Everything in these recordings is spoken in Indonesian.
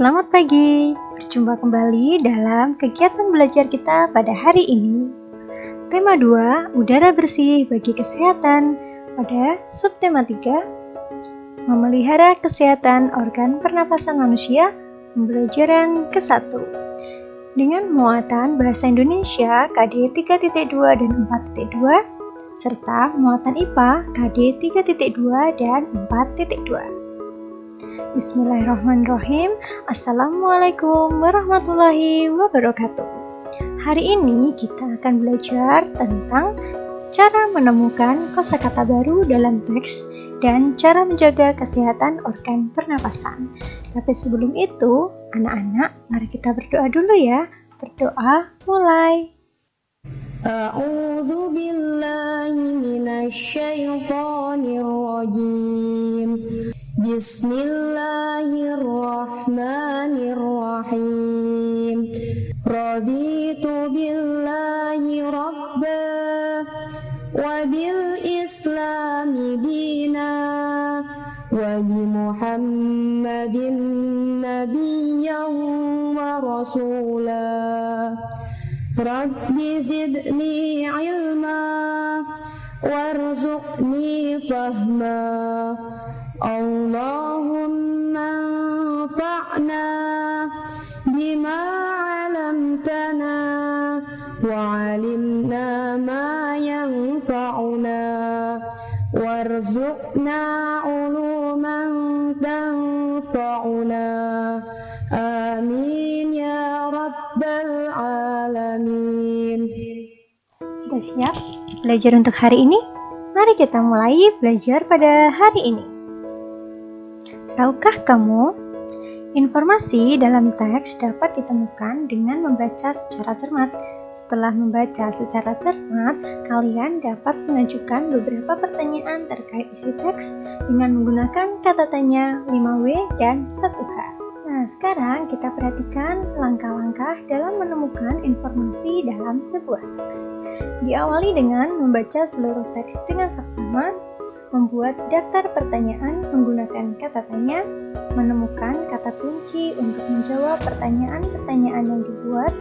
Selamat pagi, berjumpa kembali dalam kegiatan belajar kita pada hari ini. Tema 2, udara bersih bagi kesehatan pada subtema 3, memelihara kesehatan organ pernafasan manusia, pembelajaran ke-1. Dengan muatan bahasa Indonesia KD 3.2 dan 4.2, serta muatan IPA KD 3.2 dan 4.2. Bismillahirrahmanirrahim. Assalamualaikum warahmatullahi wabarakatuh. Hari ini kita akan belajar tentang cara menemukan kosakata baru dalam teks dan cara menjaga kesehatan organ pernapasan. Tapi sebelum itu, anak-anak, mari kita berdoa dulu ya. Berdoa mulai. A'udzu billahi minasyaitonir rajim. Bismillahirrahmanirrahim. Raditu billahi rabba wa bil islami dina wa bi Muhammadin nabiyyan wa rasulah. Rabbi zidni ilma warzuqni fahma. Allahumma anfa'na bima 'allamtana wa 'allimna ma yanfa'una warzuqna 'uluman tanfa'una. Amin ya rabbal alamin. Sudah siap belajar untuk hari ini? Mari kita mulai belajar pada hari ini. Tahukah kamu, informasi dalam teks dapat ditemukan dengan membaca secara cermat. Setelah membaca secara cermat, kalian dapat mengajukan beberapa pertanyaan terkait isi teks dengan menggunakan kata tanya 5W dan 1H. Nah, sekarang kita perhatikan langkah-langkah dalam menemukan informasi dalam sebuah teks. Diawali dengan membaca seluruh teks dengan saksama, membuat daftar pertanyaan menggunakan kata tanya, menemukan kata kunci untuk menjawab pertanyaan-pertanyaan yang dibuat,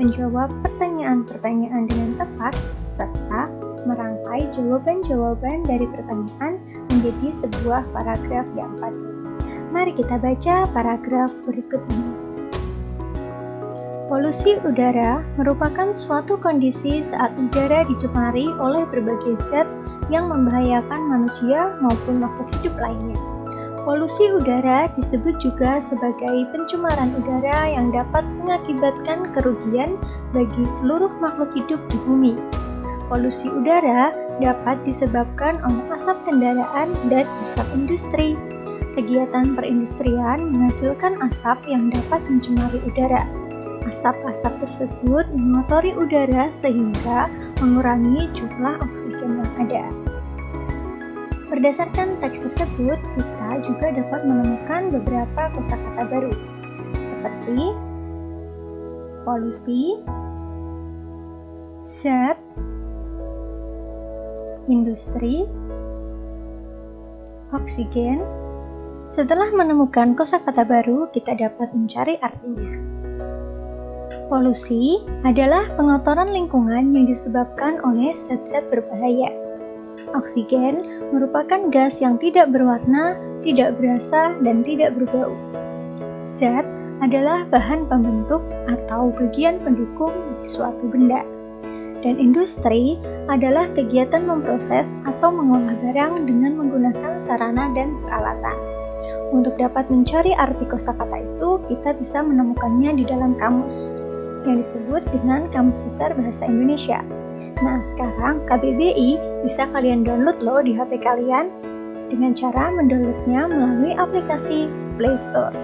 menjawab pertanyaan-pertanyaan dengan tepat, serta merangkai jawaban-jawaban dari pertanyaan menjadi sebuah paragraf yang padat. Mari kita baca paragraf berikut ini. Polusi udara merupakan suatu kondisi saat udara dicemari oleh berbagai zat yang membahayakan manusia maupun makhluk hidup lainnya. Polusi udara disebut juga sebagai pencemaran udara yang dapat mengakibatkan kerugian bagi seluruh makhluk hidup di bumi. Polusi udara dapat disebabkan oleh asap kendaraan dan asap industri. Kegiatan perindustrian menghasilkan asap yang dapat mencemari udara. Asap-asap tersebut mengotori udara sehingga mengurangi jumlah oksigen yang ada. Berdasarkan teks tersebut, kita juga dapat menemukan beberapa kosakata baru, seperti polusi, zat, industri, oksigen. Setelah menemukan kosakata baru, kita dapat mencari artinya. Polusi adalah pengotoran lingkungan yang disebabkan oleh zat-zat berbahaya. Oksigen merupakan gas yang tidak berwarna, tidak berasa, dan tidak berbau. Zat adalah bahan pembentuk atau bagian pendukung suatu benda. Dan industri adalah kegiatan memproses atau mengolah barang dengan menggunakan sarana dan peralatan. Untuk dapat mencari arti kosakata itu, kita bisa menemukannya di dalam kamus yang disebut dengan Kamus Besar Bahasa Indonesia. Nah, sekarang KBBI bisa kalian download loh di HP kalian dengan cara mendownloadnya melalui aplikasi Play Store.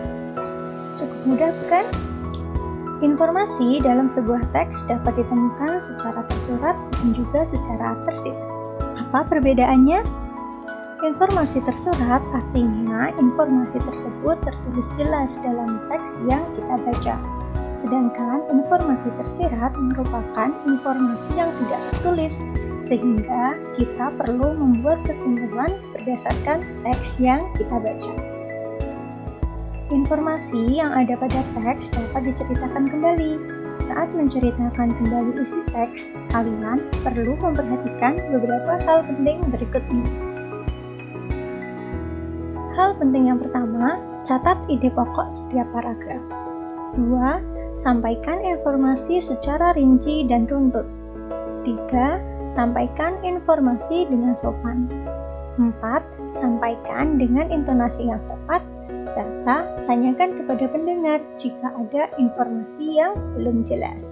Cukup mudah bukan? Informasi dalam sebuah teks dapat ditemukan secara tersurat dan juga secara tersirat. Apa perbedaannya? Informasi tersurat artinya informasi tersebut tertulis jelas dalam teks yang kita baca. Sedangkan informasi tersirat merupakan informasi yang tidak tertulis, sehingga kita perlu membuat kesimpulan berdasarkan teks yang kita baca. Informasi yang ada pada teks dapat diceritakan kembali. Saat menceritakan kembali isi teks, kalian perlu memperhatikan beberapa hal penting berikut ini. Hal penting yang pertama, catat ide pokok setiap paragraf. 2. Sampaikan informasi secara rinci dan runtut. 3. Sampaikan informasi dengan sopan. 4. Sampaikan dengan intonasi yang tepat, serta tanyakan kepada pendengar jika ada informasi yang belum jelas.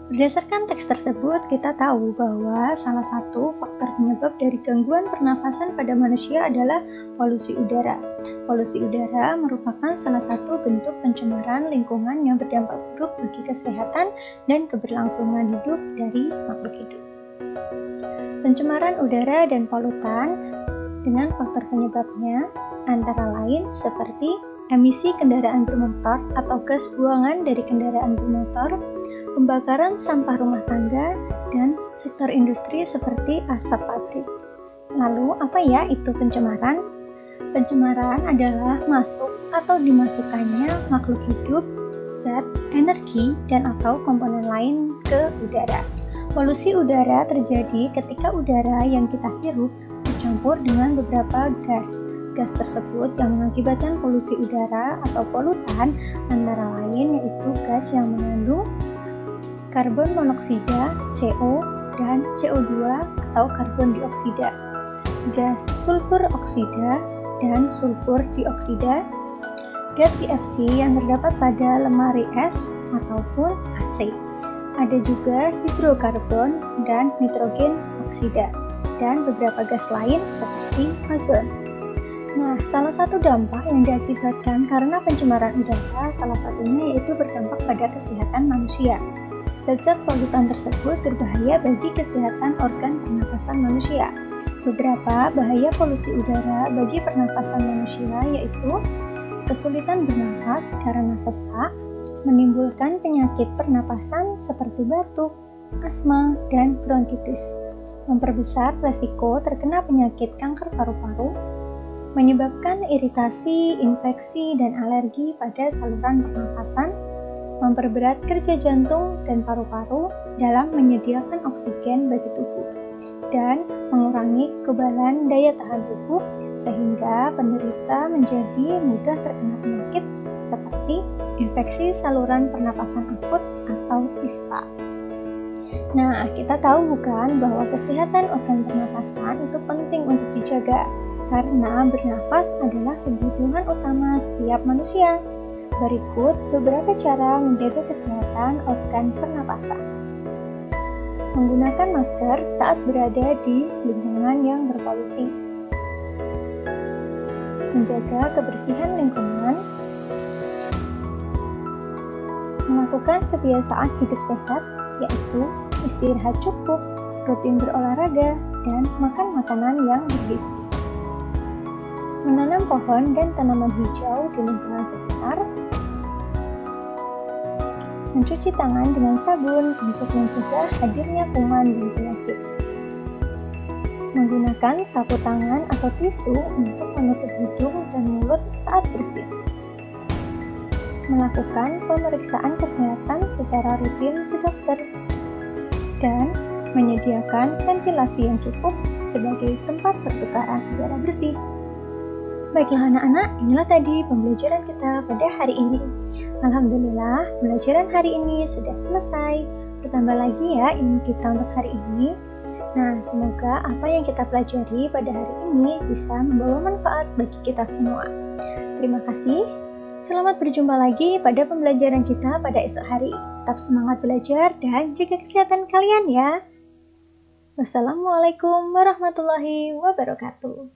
Berdasarkan teks tersebut, kita tahu bahwa salah satu faktor penyebab dari gangguan pernafasan pada manusia adalah polusi udara. Polusi udara merupakan salah satu bentuk pencemaran lingkungan yang berdampak buruk bagi kesehatan dan keberlangsungan hidup dari makhluk hidup. Pencemaran udara dan polutan dengan faktor penyebabnya antara lain seperti emisi kendaraan bermotor atau gas buangan dari kendaraan bermotor, pembakaran sampah rumah tangga, dan sektor industri seperti asap pabrik. Lalu, apa ya itu pencemaran? Pencemaran adalah masuk atau dimasukkannya makhluk hidup, zat, energi, dan atau komponen lain ke udara. Polusi udara terjadi ketika udara yang kita hirup bercampur dengan beberapa gas. Gas tersebut yang mengakibatkan polusi udara atau polutan antara lain yaitu gas yang mengandung karbon monoksida, CO, dan CO2 atau karbon dioksida, gas sulfur oksida dan sulfur dioksida, gas CFC yang terdapat pada lemari es ataupun AC. Ada juga hidrokarbon dan nitrogen oksida, dan beberapa gas lain seperti ozon. Nah, salah satu dampak yang diakibatkan karena pencemaran udara salah satunya yaitu berdampak pada kesehatan manusia. Zat-zat polutan tersebut berbahaya bagi kesehatan organ pernapasan manusia. Beberapa bahaya polusi udara bagi pernapasan manusia yaitu kesulitan bernafas karena sesak, menimbulkan penyakit pernapasan seperti batuk, asma, dan bronkitis, memperbesar resiko terkena penyakit kanker paru-paru, menyebabkan iritasi, infeksi, dan alergi pada saluran pernapasan, memperberat kerja jantung dan paru-paru dalam menyediakan oksigen bagi tubuh, dan mengurangi kekebalan daya tahan tubuh sehingga penderita menjadi mudah terkena penyakit seperti infeksi saluran pernapasan akut atau ISPA. Nah, kita tahu bukan bahwa kesehatan organ pernapasan itu penting untuk dijaga karena bernafas adalah kebutuhan utama setiap manusia. Berikut beberapa cara menjaga kesehatan organ pernapasan. Menggunakan masker saat berada di lingkungan yang berpolusi. Menjaga kebersihan lingkungan. Melakukan kebiasaan hidup sehat, yaitu istirahat cukup, rutin berolahraga, dan makan makanan yang bergizi. Menanam pohon dan tanaman hijau di lingkungan sekitar. Mencuci tangan dengan sabun untuk mencegah hadirnya kuman dan penyakit. Menggunakan sapu tangan atau tisu untuk menutup hidung dan mulut saat bersin. Melakukan pemeriksaan kesehatan secara rutin ke dokter. Dan menyediakan ventilasi yang cukup sebagai tempat pertukaran udara bersih. Baiklah anak-anak, inilah tadi pembelajaran kita pada hari ini. Alhamdulillah, pembelajaran hari ini sudah selesai. Bertambah lagi ya ilmu kita untuk hari ini. Nah, semoga apa yang kita pelajari pada hari ini bisa membawa manfaat bagi kita semua. Terima kasih. Selamat berjumpa lagi pada pembelajaran kita pada esok hari. Tetap semangat belajar dan jaga kesehatan kalian ya. Wassalamualaikum warahmatullahi wabarakatuh.